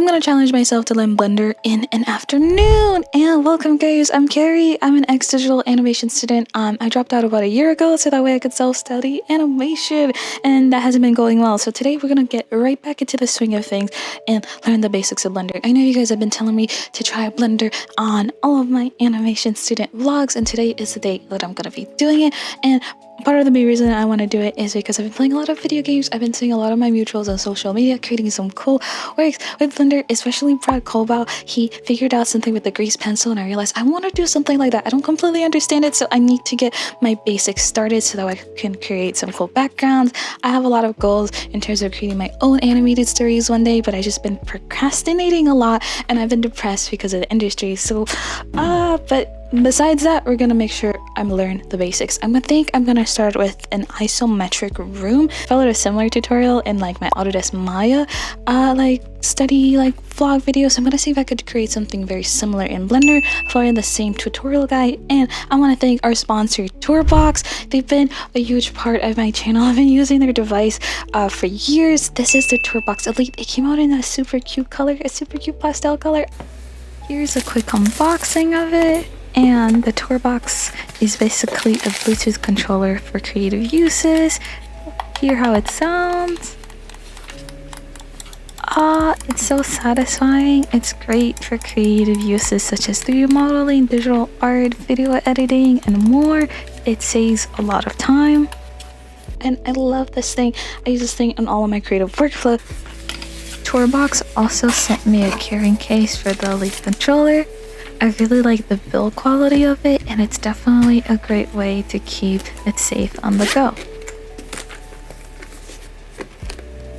I'm gonna challenge myself to learn Blender in an afternoon. And welcome guys, I'm Carrie. I'm an ex-digital animation student. I dropped out about a year ago so that way I could self-study animation, and that hasn't been going well. So today we're gonna get right back into the swing of things and learn the basics of Blender. I know you guys have been telling me to try Blender on all of my animation student vlogs, and today is the day that I'm gonna be doing it. And part of the main reason I want to do it is because I've been playing a lot of video games. I've been seeing a lot of my mutuals on social media creating some cool works with Blender, especially Brad Colbaugh. He figured out something with the grease pencil, and I realized I want to do something like that. I don't completely understand it, so I need to get my basics started so that I can create some cool backgrounds. I have a lot of goals in terms of creating my own animated stories one day, but I've just been procrastinating a lot, and I've been depressed because of the industry. So, but besides that, we're gonna make sure I'm learn the basics. I'm gonna start with an isometric room. I followed a similar tutorial in like my Autodesk Maya study vlog video, so I'm gonna see if I could create something very similar in Blender following the same tutorial guide. And I want to thank our sponsor Tourbox. They've been a huge part of my channel. I've been using their device for years. This is the Tourbox Elite. It came out in a super cute color, a super cute pastel color. Here's a quick unboxing of it. And the Tourbox is basically a Bluetooth controller for creative uses. Hear how it sounds. It's so satisfying. It's great for creative uses such as 3D modeling, digital art, video editing, and more. It saves a lot of time. And I love this thing. I use this thing in all of my creative workflow. Tourbox also sent me a carrying case for the Elite controller. I really like the build quality of it, and it's definitely a great way to keep it safe on the go.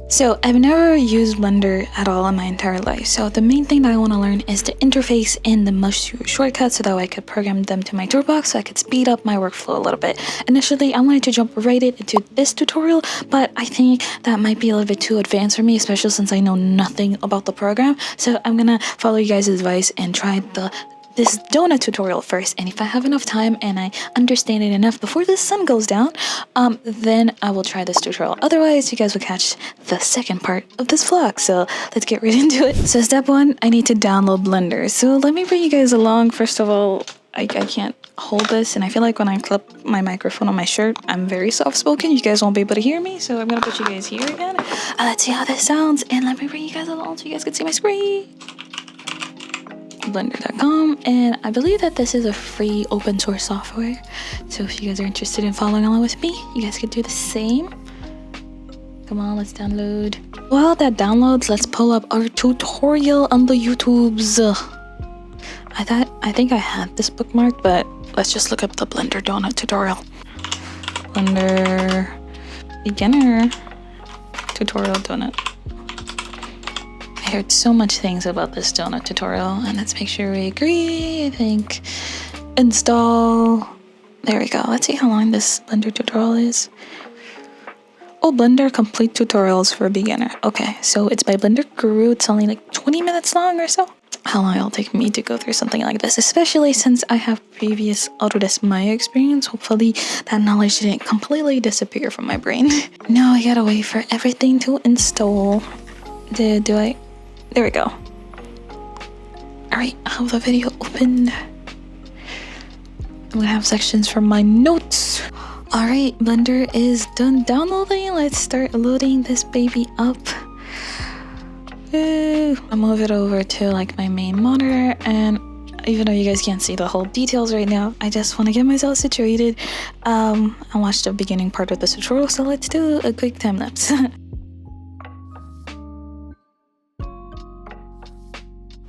So I've never used Blender at all in my entire life, so the main thing that I want to learn is the interface and the mouse shortcuts so that way I could program them to my Tourbox so I could speed up my workflow a little bit. Initially, I wanted to jump right into this tutorial, but I think that might be a little bit too advanced for me, especially since I know nothing about the program. So I'm gonna follow you guys' advice and try this donut tutorial first, and if I have enough time and I understand it enough before the sun goes down, then I will try this tutorial. Otherwise, you guys will catch the second part of this vlog. So let's get right into it. So step one, I need to download Blender. So let me bring you guys along. First of all, I can't hold this, and I feel like when I clip my microphone on my shirt, I'm very soft-spoken. You guys won't be able to hear me, so I'm gonna put you guys here again. Let's see how this sounds, and let me bring you guys along so you guys can see my screen. Blender.com, and I believe that this is a free open source software, so if you guys are interested in following along with me, you guys can do the same. Come on, let's download. While that downloads, let's pull up our tutorial on the YouTubes. I think I had this bookmarked, but let's just look up the Blender donut tutorial. Blender beginner tutorial donut. I heard so much things about this donut tutorial, and let's make sure we agree. I think install. There we go. Let's see how long this Blender tutorial is. Oh, Blender complete tutorials for beginner. Okay, so it's by Blender Guru. It's only like 20 minutes long or so. How long it'll take me to go through something like this, especially since I have previous Autodesk Maya experience. Hopefully that knowledge didn't completely disappear from my brain. Now I gotta wait for everything to install. Do I? There we go. Alright, I have the video open. I'm gonna have sections for my notes. Alright, Blender is done downloading. Let's start loading this baby up. I'll move it over to like my main monitor, and even though you guys can't see the whole details right now, I just want to get myself situated and watch the beginning part of the tutorial. So let's do a quick time lapse.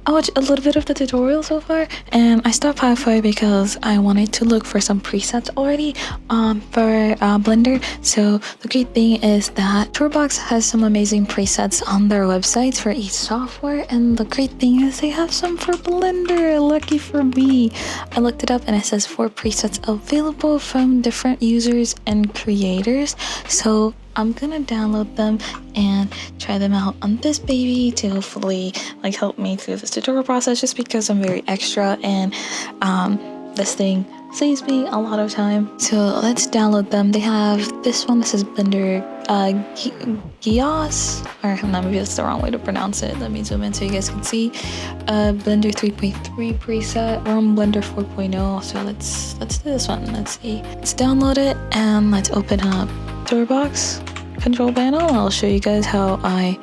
I watched a little bit of the tutorial so far, and I stopped halfway because I wanted to look for some presets already for Blender. So the great thing is that Tourbox has some amazing presets on their websites for each software, and the great thing is they have some for Blender. Lucky for me. I looked it up and it says 4 presets available from different users and creators. So I'm gonna download them and try them out on this baby to hopefully help me through this tutorial process, just because I'm very extra and this thing saves me a lot of time. So let's download them. They have this one. This is Blender Gios, or maybe that's the wrong way to pronounce it. Let me zoom in so you guys can see. Blender 3.3 preset. We're on Blender 4.0, so let's do this one. Let's see. Let's download it and let's open up Toolbox control panel. I'll show you guys how I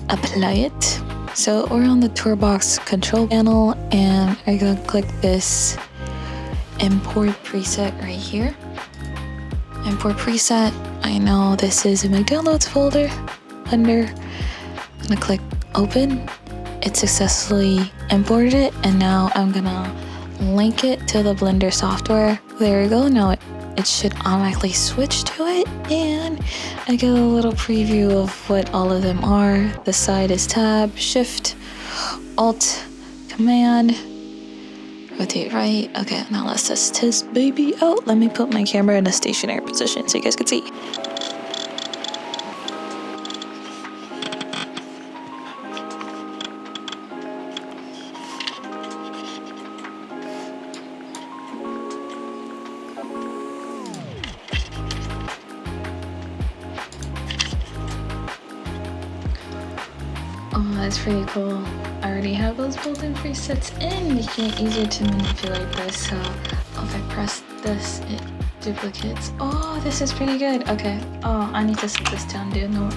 apply it. So we're on the Toolbox control panel, and I'm gonna click this import preset right here. Import preset. I know this is in my downloads folder under. I'm gonna click open. It successfully imported it, and now I'm gonna link it to the Blender software. There we go. Now it should automatically switch to it, and I get a little preview of what all of them are. The side is tab, shift, alt, command, rotate right. Okay, now let's test this baby out. Let me put my camera in a stationary position so you guys can see. Oh, that's pretty cool. I already have those built-in presets in, making it easier to manipulate this. So if I press this, it duplicates. Oh, this is pretty good. Okay. Oh, I need to set this down, dude. No.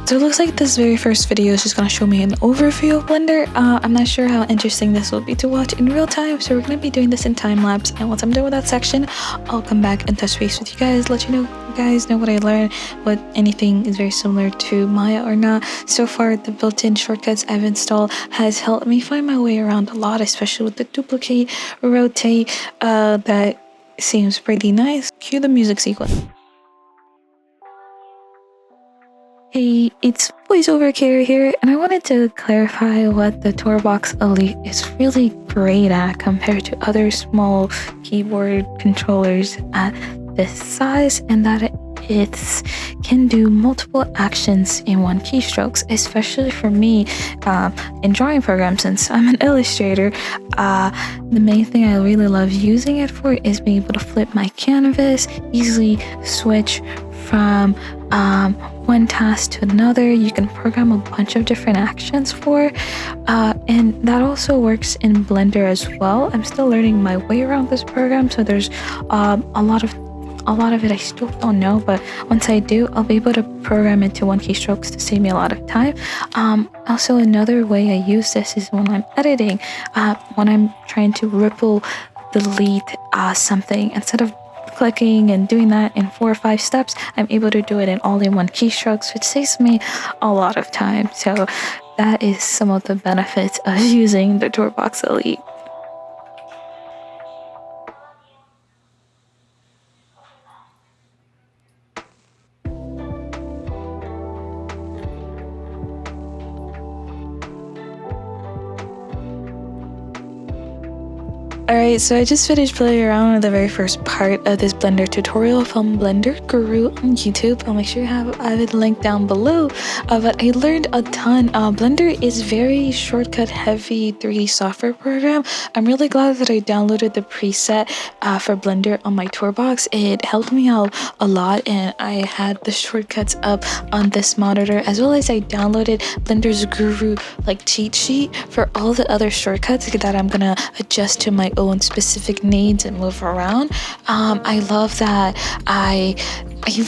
So it looks like this very first video is just going to show me an overview of Blender. I'm not sure how interesting this will be to watch in real time, so we're going to be doing this in time lapse, and once I'm done with that section, I'll come back and touch base with you guys, let you guys know what I learned, what anything is very similar to Maya or not. So far, the built-in shortcuts I've installed has helped me find my way around a lot, especially with the duplicate, rotate, that seems pretty nice. Cue the music sequence. Hey, it's VoiceOver Carrie here, and I wanted to clarify what the Toolbox Elite is really great at compared to other small keyboard controllers at this size, and that it can do multiple actions in one keystroke, especially for me in drawing programs. Since I'm an illustrator, the main thing I really love using it for is being able to flip my canvas, easily switch from one task to another. You can program a bunch of different actions for, and that also works in Blender as well. I'm still learning my way around this program, so there's a lot of it I still don't know, but once I do, I'll be able to program it to one keystrokes to save me a lot of time. Also, another way I use this is when I'm editing, when I'm trying to ripple delete something, instead of clicking and doing that in 4 or 5 steps, I'm able to do it in all in one keystrokes, which saves me a lot of time. So that is some of the benefits of using the Toolbox Elite. Alright, so I just finished playing around with the very first part of this Blender tutorial from Blender Guru on YouTube. I'll make sure I have it linked down below. But I learned a ton. Blender is very shortcut heavy 3D software program. I'm really glad that I downloaded the preset for Blender on my Toolbox. It helped me out a lot, and I had the shortcuts up on this monitor, as well as I downloaded Blender's Guru cheat sheet for all the other shortcuts that I'm gonna adjust to my own specific needs and move around. I love that I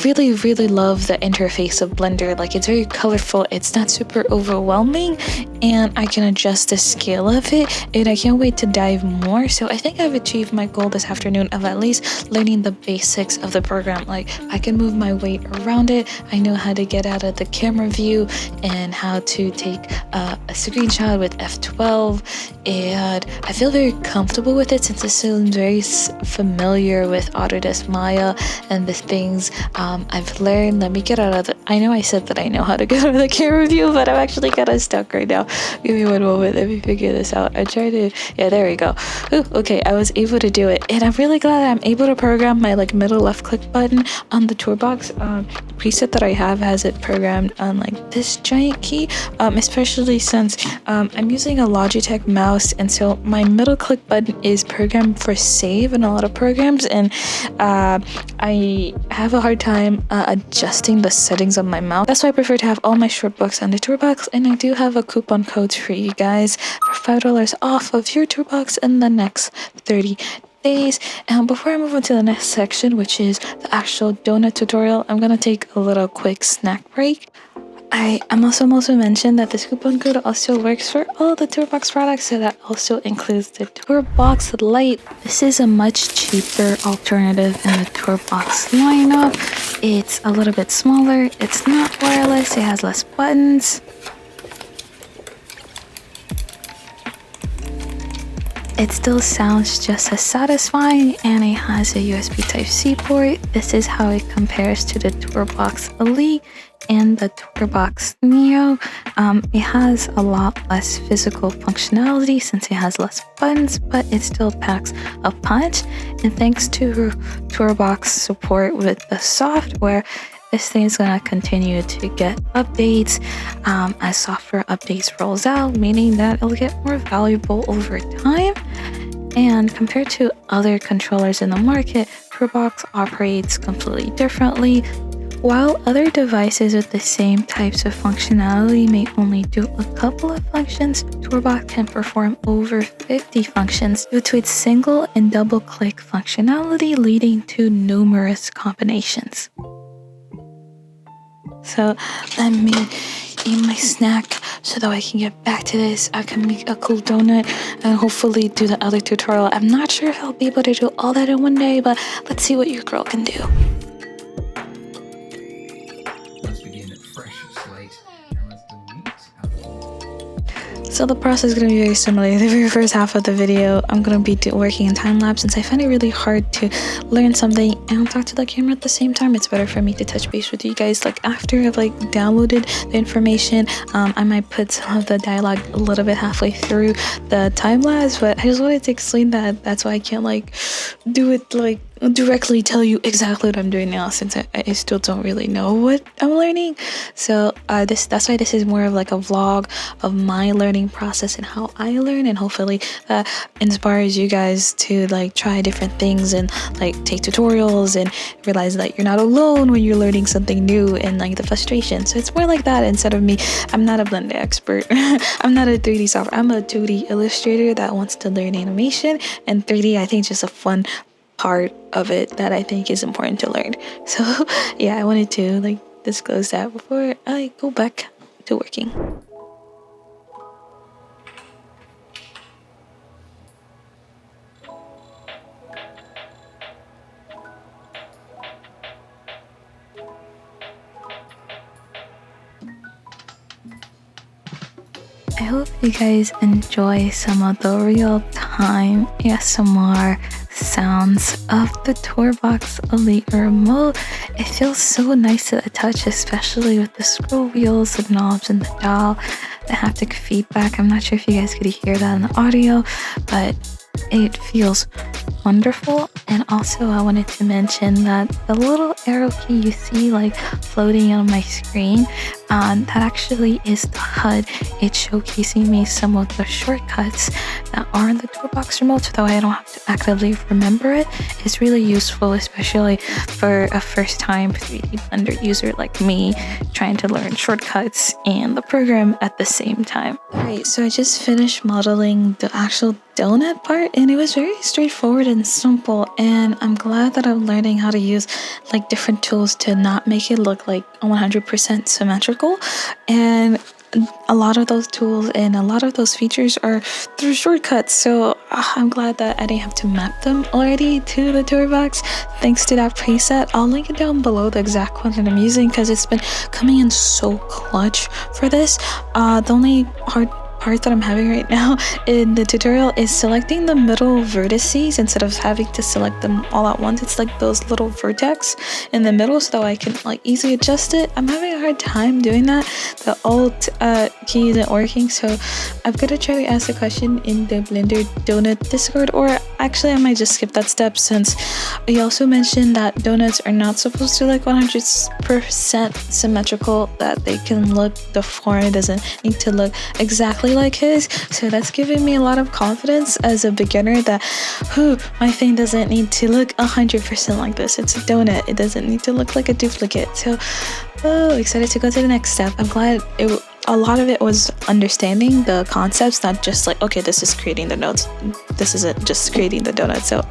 really love the interface of Blender. It's very colorful, it's not super overwhelming, and I can adjust the scale of it, and I can't wait to dive more. So I think I've achieved my goal this afternoon of at least learning the basics of the program. I can move my weight around it, I know how to get out of the camera view and how to take a screenshot with F12, and I feel very comfortable with with it since it seems very familiar with Autodesk Maya and the things I've learned. Let me get out of the... I know I said that I know how to get out of the camera view, but I'm actually kind of stuck right now. Give me one moment. Let me figure this out. I tried to... Yeah, there we go. Ooh, okay, I was able to do it. And I'm really glad that I'm able to program my like middle left click button on the toolbox. The preset that I have has it programmed on like this giant key, especially since I'm using a Logitech mouse, and so my middle click button is programmed for save in a lot of programs, and I have a hard time adjusting the settings on my mouse. That's why I prefer to have all my shortbox on the toolbox, and I do have a coupon code for you guys for $5 off of your toolbox in the next 30 days. And before I move on to the next section, which is the actual donut tutorial, I'm gonna take a little quick snack break. I'm also mentioned that this coupon code also works for all the Toolbox products, so that also includes the Toolbox Lite. This is a much cheaper alternative in the Toolbox lineup. It's a little bit smaller, it's not wireless, it has less buttons. It still sounds just as satisfying, and it has a USB Type-C port. This is how it compares to the Toolbox Elite and the Toolbox Neo. It has a lot less physical functionality since it has less buttons, but it still packs a punch. And thanks to Toolbox support with the software, this thing is going to continue to get updates as software updates rolls out, meaning that it'll get more valuable over time. And compared to other controllers in the market, Toolbox operates completely differently. While other devices with the same types of functionality may only do a couple of functions, Toolbox can perform over 50 functions due to its single and double click functionality, leading to numerous combinations. So let me eat my snack so that I can get back to this. I can make a cool donut and hopefully do the other tutorial. I'm not sure if I'll be able to do all that in one day, but let's see what your girl can do. Let's begin at fresh slate. Now let's delete. So the process is going to be very similar. The very first half of the video, I'm going to be working in time-lapse since I find it really hard to learn something and talk to the camera at the same time. It's better for me to touch base with you guys like after I've like downloaded the information. I might put some of the dialogue a little bit halfway through the time-lapse, but I just wanted to explain that. That's why I can't like do it like directly tell you exactly what I'm doing now since I still don't really know what I'm learning. So that's why this is more of like a vlog of my learning process and how I learn, and hopefully inspires you guys to like try different things and like take tutorials and realize that you're not alone when you're learning something new and like the frustration. So it's more like that instead of me. I'm not a Blender expert. I'm not a 3D software. I'm a 2D illustrator that wants to learn animation, and 3D I think is just a fun part of it that I think is important to learn. So yeah, I wanted to like disclose that before I go back to working. I hope you guys enjoy some of the real-time ASMR sounds of the Toolbox Elite remote. It feels so nice to the touch, especially with the scroll wheels, the knobs, and the dial, the haptic feedback. I'm not sure if you guys could hear that in the audio, but it feels wonderful. And also I wanted to mention that the little arrow key you see like floating on my screen, that actually is the HUD. It's showcasing me some of the shortcuts that are in the Toolbox remote, so that way I don't have to actively remember it. It's really useful, especially for a first-time 3D Blender user like me trying to learn shortcuts and the program at the same time. Alright, so I just finished modeling the actual donut part, and it was very straightforward and simple, and I'm glad that I'm learning how to use like different tools to not make it look like 100% symmetrical. And a lot of those tools and a lot of those features are through shortcuts, so I'm glad that I didn't have to map them already to the Toolbox thanks to that preset. I'll link it down below, the exact one that I'm using, because it's been coming in so clutch for this. The only hard part that I'm having right now in the tutorial is selecting the middle vertices instead of having to select them all at once. It's like those little vertex in the middle so that I can like easily adjust it. I'm having a hard time doing that. The Alt key isn't working, so I'm gonna try to ask the question in the Blender Donut Discord, or actually I might just skip that step since he also mentioned that donuts are not supposed to like 100% symmetrical, that they can look, the form doesn't need to look exactly like his. So that's giving me a lot of confidence as a beginner that my thing doesn't need to look 100% like this. It's a donut, it doesn't need to look like a duplicate. So excited to go to the next step. I'm glad a lot of it was understanding the concepts, not just like, okay, this is creating the notes, this isn't just creating the donut. So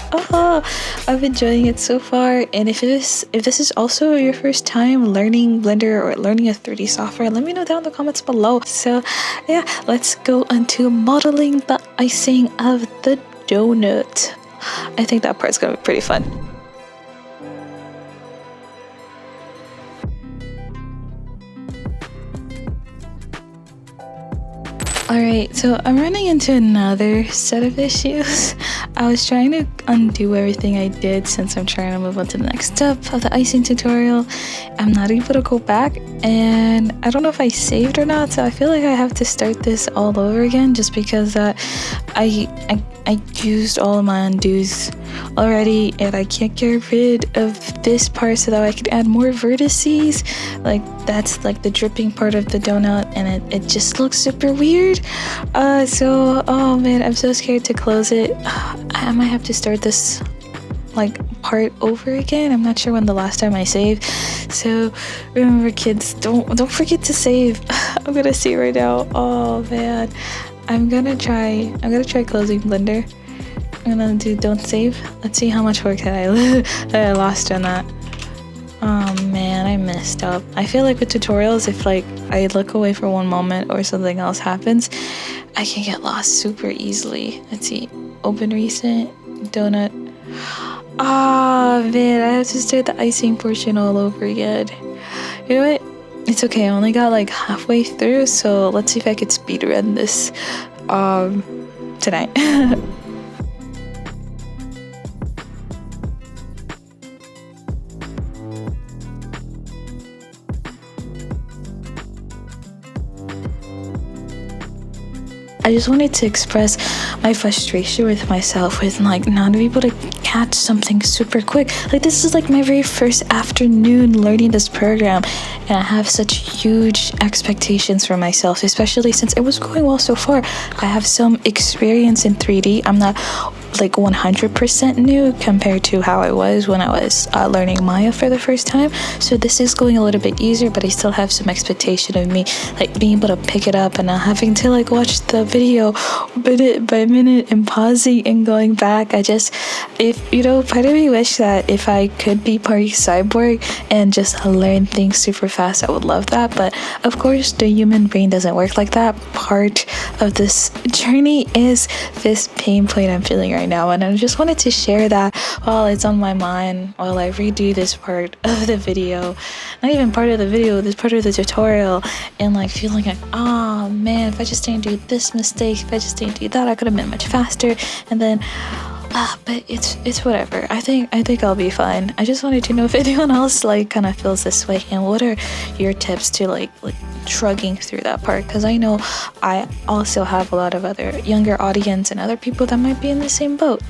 I'm enjoying it so far. And if this is also your first time learning Blender or learning a 3D software, let me know down in the comments below. So yeah, let's go into modeling the icing of the donut. I think that part's gonna be pretty fun. Alright, so I'm running into another set of issues. I was trying to undo everything I did since I'm trying to move on to the next step of the icing tutorial. I'm not able to go back, and I don't know if I saved or not, so I feel like I have to start this all over again just because I used all of my undos already, and I can't get rid of this part so that I can add more vertices. Like that's like the dripping part of the donut, and it just looks super weird. So oh man, I'm so scared to close it. I might have to start this like part over again. I'm not sure when the last time I saved. So remember kids, don't forget to save. I'm gonna see right now. Oh man. I'm gonna try closing Blender. I'm gonna do don't save. Let's see how much work that I lost on that. Oh man, I messed up. I feel like with tutorials, if like I look away for one moment or something else happens, I can get lost super easily. Let's see. Open recent donut. Man, I have to start the icing portion all over again. You know what? It's okay, I only got like halfway through, so let's see if I could speedrun this tonight. I just wanted to express my frustration with myself with like not being able to catch something super quick. Like this is like my very first afternoon learning this program, and I have such huge expectations for myself, especially since it was going well so far. I have some experience in 3D. I'm not like 100% new compared to how I was when I was learning Maya for the first time. So this is going a little bit easier, but I still have some expectation of me like being able to pick it up and not having to like watch the video minute by minute and pausing and going back. Part of me wish that if I could be Party Cyborg and just learn things super fast, I would love that. But of course, the human brain doesn't work like that. Part of this journey is this pain point I'm feeling right now, and I just wanted to share that while it's on my mind while I redo this part of the video. Not even part of the video, this part of the tutorial, and like feeling like, oh man, if I just didn't do this mistake, if I just didn't do that, I could have been much faster. And then but it's whatever. I think I'll be fine. I just wanted to know if anyone else like kind of feels this way, and what are your tips to like shrugging through that part, because I know I also have a lot of other younger audience and other people that might be in the same boat.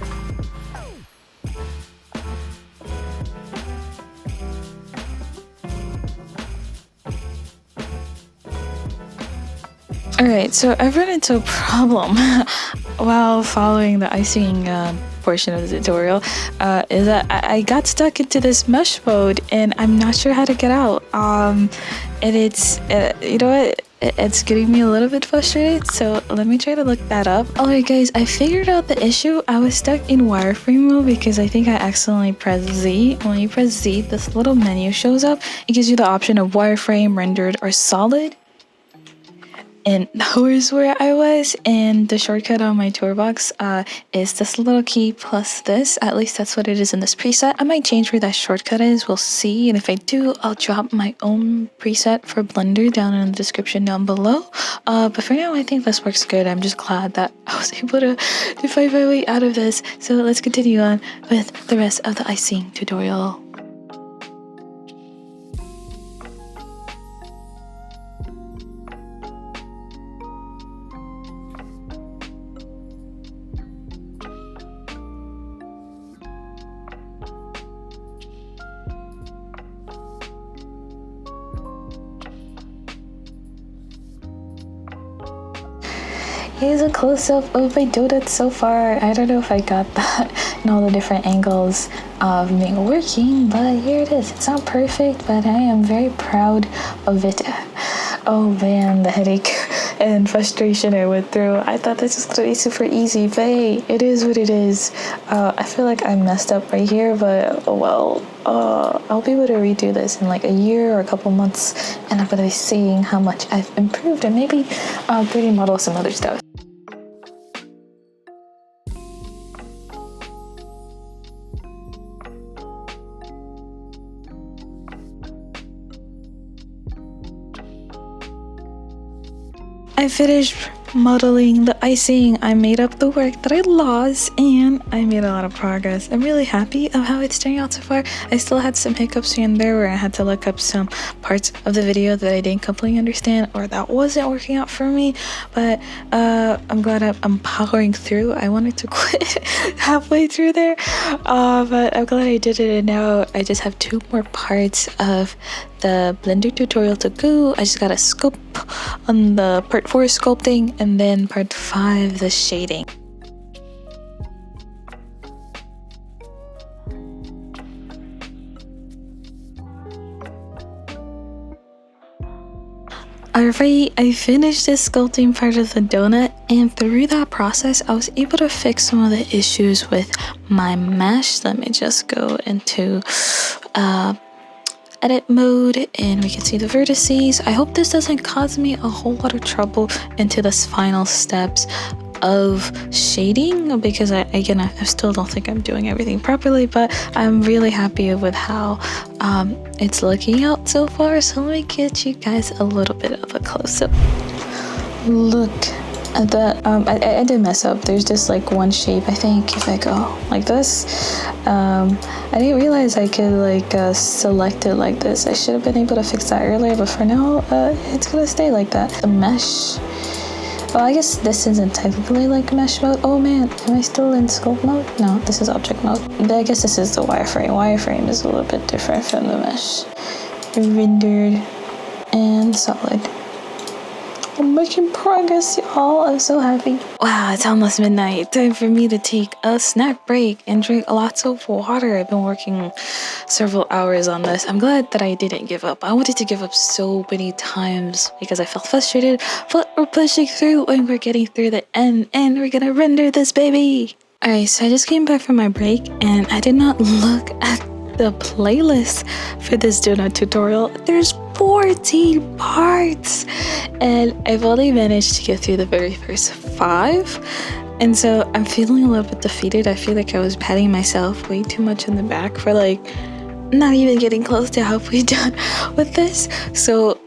Alright, so I've run into a problem while following the icing portion of the tutorial, is that I got stuck into this mesh mode and I'm not sure how to get out. And it's, you know what? It's getting me a little bit frustrated, so let me try to look that up. Alright guys, I figured out the issue. I was stuck in wireframe mode because I think I accidentally pressed Z. When you press Z, this little menu shows up. It gives you the option of wireframe, rendered, or solid. and that was where I was. And the shortcut on my toolbox is this little key plus this. At least that's what it is in this preset. I might change where that shortcut is, we'll see. And if I do, I'll drop my own preset for Blender down in the description down below. But for now, I think this works good. I'm just glad that I was able to find my way out of this. So let's continue on with the rest of the icing tutorial. Here's a close-up of my donut so far. I don't know if I got that in all the different angles of me working, but here it is. It's not perfect, but I am very proud of it. Oh man, the headache and frustration I went through. I thought this was gonna be super easy, but hey, it is what it is. I feel like I messed up right here, but oh well. I'll be able to redo this in like a year or a couple months, and I'm gonna be seeing how much I've improved and maybe 3D model some other stuff. I finished modeling the icing. I made up the work that I lost and I made a lot of progress. I'm really happy of how it's turning out so far. I still had some hiccups here and there where I had to look up some parts of the video that I didn't completely understand or that wasn't working out for me, but I'm glad I'm powering through. I wanted to quit halfway through there, but I'm glad I did it, and now I just have 2 more parts of the Blender tutorial to go. I just gotta sculpt on the part 4 sculpting and then part 5 the shading. Alright, I finished this sculpting part of the donut, and through that process I was able to fix some of the issues with my mesh. Let me just go into edit mode and we can see the vertices. I hope this doesn't cause me a whole lot of trouble into the final steps of shading, because I still don't think I'm doing everything properly, but I'm really happy with how it's looking out so far. So let me get you guys a little bit of a close-up look at that. I did mess up. There's just like one shape. I think if I go like this, I didn't realize I could like select it like this. I should have been able to fix that earlier, but for now it's gonna stay like that. The mesh, well, I guess this isn't technically like mesh mode. Oh man, am I still in sculpt mode? No, this is object mode. But I guess this is the wireframe. Wireframe is a little bit different from the mesh. Rendered and solid. I'm making progress, y'all. I'm so happy. Wow, it's almost midnight. Time for me to take a snack break and drink lots of water. I've been working several hours on this. I'm glad that I didn't give up. I wanted to give up so many times because I felt frustrated, but we're pushing through and we're getting through the end and we're gonna render this baby. Alright, so I just came back from my break and I did not look at the playlist for this donut tutorial. There's 14 parts and I've only managed to get through the very first 5, and so I'm feeling a little bit defeated. I feel like I was patting myself way too much on the back for like not even getting close to halfway done with this. So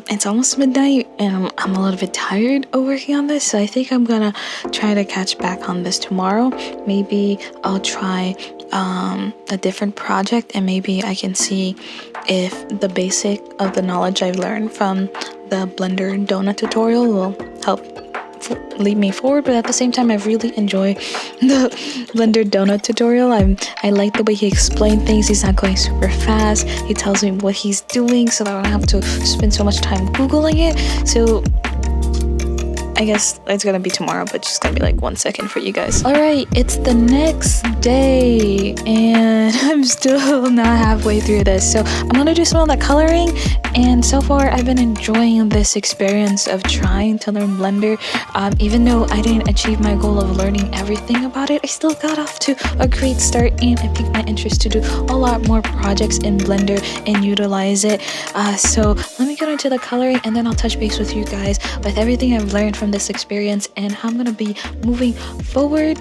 it's almost midnight and I'm a little bit tired of working on this, so I think I'm gonna try to catch back on this tomorrow. Maybe I'll try a different project and maybe I can see if the basic of the knowledge I've learned from the Blender donut tutorial will help lead me forward. But at the same time, I really enjoy the Blender donut tutorial. I like the way he explained things. He's not going super fast. He tells me what he's doing so that I don't have to spend so much time Googling it. So I guess it's gonna be tomorrow, but just gonna be like 1 second for you guys. All right, it's the next day and I'm still not halfway through this. So I'm gonna do some of the coloring, and so far I've been enjoying this experience of trying to learn Blender. Even though I didn't achieve my goal of learning everything about it, I still got off to a great start, and it piqued my interest to do a lot more projects in Blender and utilize it. So let me get into the coloring, and then I'll touch base with you guys with everything I've learned from this experience and how I'm gonna be moving forward.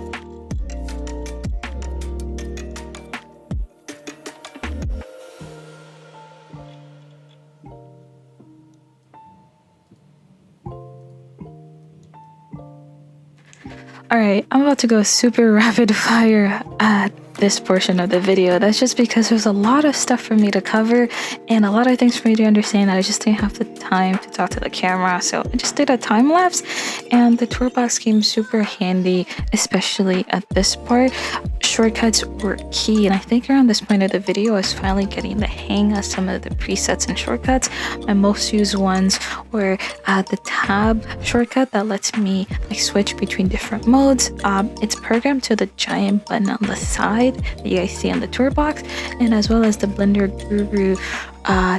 Alright, I'm about to go super rapid fire at this portion of the video. That's just because there's a lot of stuff for me to cover and a lot of things for me to understand that I just didn't have the time to talk to the camera. So I just did a time lapse, and the tour box came super handy, especially at this part. Shortcuts were key, and I think around this point of the video I was finally getting the hang of some of the presets and shortcuts. My most used ones were the tab shortcut that lets me like switch between different modes. It's programmed to the giant button on the side that you guys see on the tour box, and as well as the Blender Guru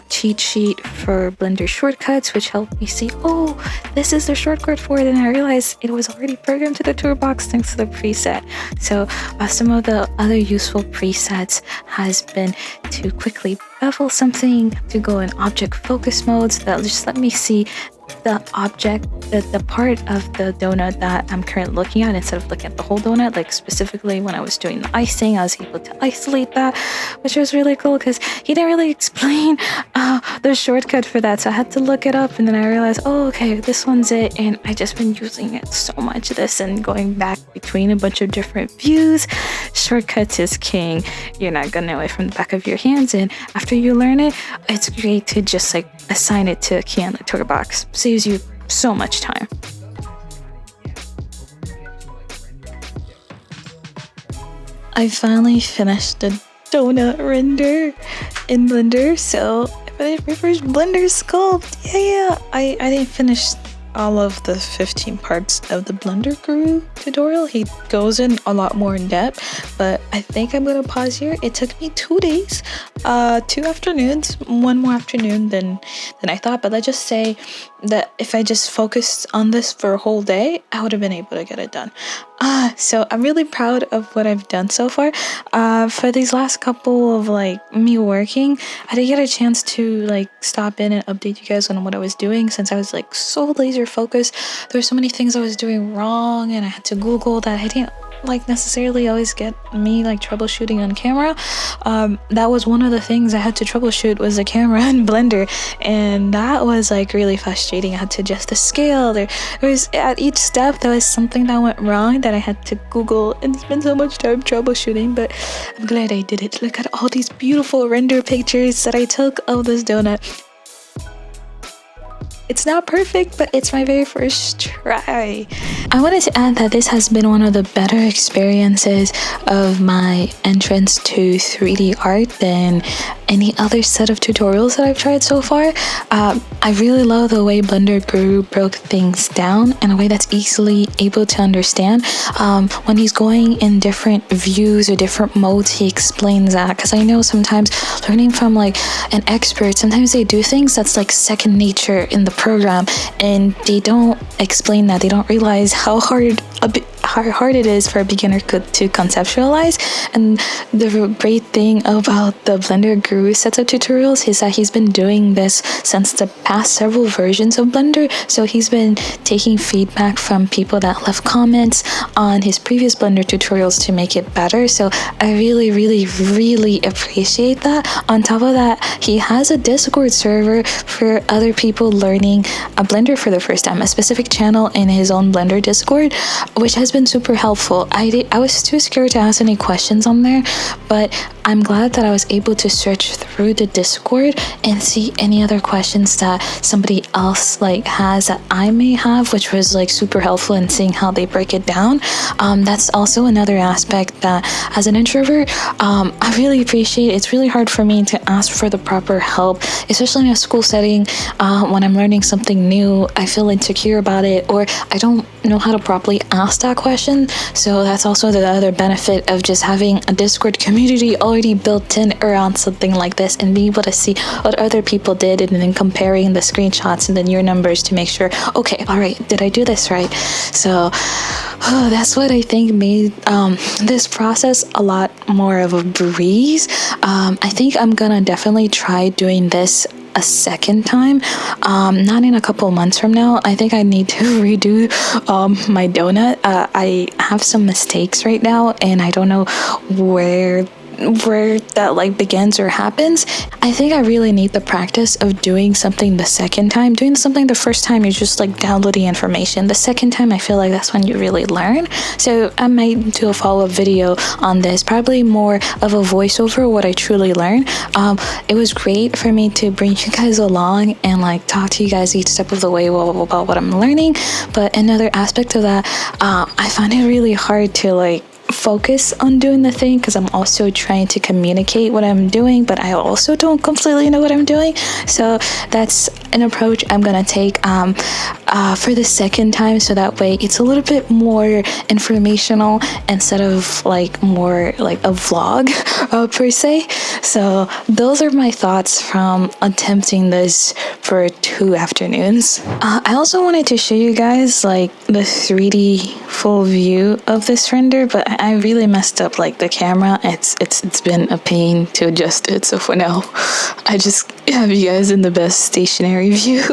cheat sheet for Blender shortcuts, which helped me see, oh, this is the shortcut for it, and I realized it was already programmed to the toolbox thanks to the preset. So some of the other useful presets has been to quickly bevel something, to go in object focus modes that just let me see the object, the part of the donut that I'm currently looking at instead of looking at the whole donut. Like specifically when I was doing the icing, I was able to isolate that, which was really cool because he didn't really explain the shortcut for that, so I had to look it up, and then I realized, oh, okay, this one's it, and I just been using it so much, this, and going back between a bunch of different views. Shortcuts is king. You're not gonna know it from the back of your hands, and after you learn it, it's great to just like assign it to a key on the tour box. Saves you so much time. I finally finished the donut render in Blender, so I finished my first Blender sculpt. Yeah, I didn't finish all of the 15 parts of the Blender Guru tutorial. He goes in a lot more in depth, but I think I'm gonna pause here. It took me 2 days, 2 afternoons, one more afternoon than I thought, but let's just say that if I just focused on this for a whole day, I would have been able to get it done. So I'm really proud of what I've done so far. For these last couple of like me working, I did get a chance to like stop in and update you guys on what I was doing, since I was like so laser focused. There were so many things I was doing wrong, and I had to Google that I didn't like necessarily always get me like troubleshooting on camera. That was one of the things I had to troubleshoot, was the camera in Blender, and that was like really frustrating. I had to adjust the scale. There was, at each step there was something that went wrong that I had to Google and spend so much time troubleshooting, but I'm glad I did it. Look at all these beautiful render pictures that I took of this donut. It's not perfect, but it's my very first try. I wanted to add that this has been one of the better experiences of my entrance to 3D art than any other set of tutorials that I've tried so far. I really love the way Blender Guru broke things down in a way that's easily able to understand. When he's going in different views or different modes, he explains that, because I know sometimes learning from like an expert, sometimes they do things that's like second nature in the program, and they don't explain that. They don't realize how hard it is for a beginner to conceptualize. And the great thing about the Blender Guru sets of tutorials is that he's been doing this since the past several versions of Blender. So he's been taking feedback from people that left comments on his previous Blender tutorials to make it better. So I really, really, really appreciate that. On top of that, he has a Discord server for other people learning a Blender for the first time, a specific channel in his own Blender Discord, which has been super helpful. I was too scared to ask any questions on there, but I'm glad that I was able to search through the Discord and see any other questions that somebody else like has that I may have, which was like super helpful in seeing how they break it down. That's also another aspect that as an introvert, I really appreciate. It's really hard for me to ask for the proper help, especially in a school setting. When I'm learning something new, I feel insecure about it, or I don't know how to properly ask that question. So that's also the other benefit of just having a Discord community already built in around something like this, and being able to see what other people did, and then comparing the screenshots and then your numbers to make sure, okay, all right, did I do this right? So that's what I think made this process a lot more of a breeze. I think I'm gonna definitely try doing this a second time, not in a couple months from now. I think I need to redo my donut. I have some mistakes right now, and I don't know where that like begins or happens. I think I really need the practice of doing something the second time. Doing something the first time, you're just like downloading information. The second time, I feel like that's when you really learn. So I might do a follow-up video on this, probably more of a voiceover, what I truly learned. It was great for me to bring you guys along and like talk to you guys each step of the way about what I'm learning. But another aspect of that, I find it really hard to like focus on doing the thing, because I'm also trying to communicate what I'm doing, but I also don't completely know what I'm doing. So that's an approach I'm gonna take for the second time, so that way it's a little bit more informational instead of like more like a vlog per se. So those are my thoughts from attempting this for 2 afternoons. I also wanted to show you guys like the 3D full view of this render, but I really messed up like the camera. It's been a pain to adjust it, so for now I just have you guys in the best stationary view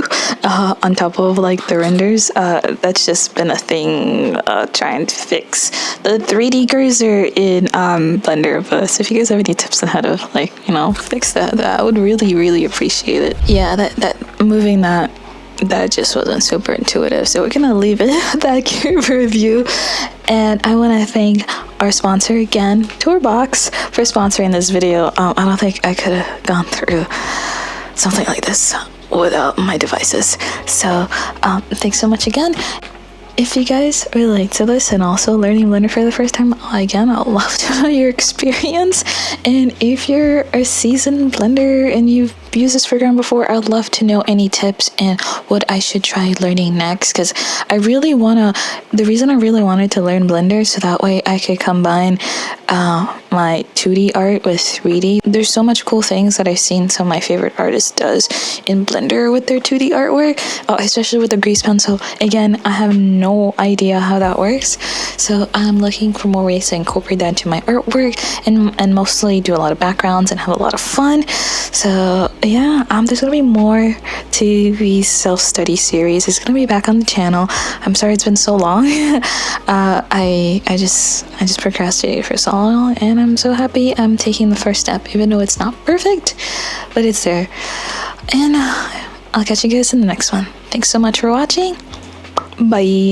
on top of like the renders. That's just been a thing trying to fix the 3D cursor in Blender. But so if you guys have any tips on how to like, you know, fix that, I would really appreciate it. Yeah, that moving that just wasn't super intuitive, so we're gonna leave it at that camera view. And I want to thank our sponsor again, Tourbox, for sponsoring this video. I don't think I could have gone through something like this without my devices. So thanks so much again. If you guys relate to this and also learning Blender for the first time, again, I'd love to know your experience. And if you're a seasoned Blender and you've used this program before, I'd love to know any tips and what I should try learning next, because I really want to, the reason I really wanted to learn Blender so that way I could combine my 2D art with 3D. There's so much cool things that I've seen some of my favorite artists does in Blender with their 2D artwork, especially with the grease pencil. Again, I have no idea how that works, so I'm looking for more ways to incorporate that into my artwork and mostly do a lot of backgrounds and have a lot of fun. So yeah, there's gonna be more to these self-study series. It's gonna be back on the channel. I'm sorry it's been so long. I just procrastinated for so long, and I'm so happy I'm taking the first step, even though it's not perfect, but it's there. And I'll catch you guys in the next one. Thanks so much for watching. Bye.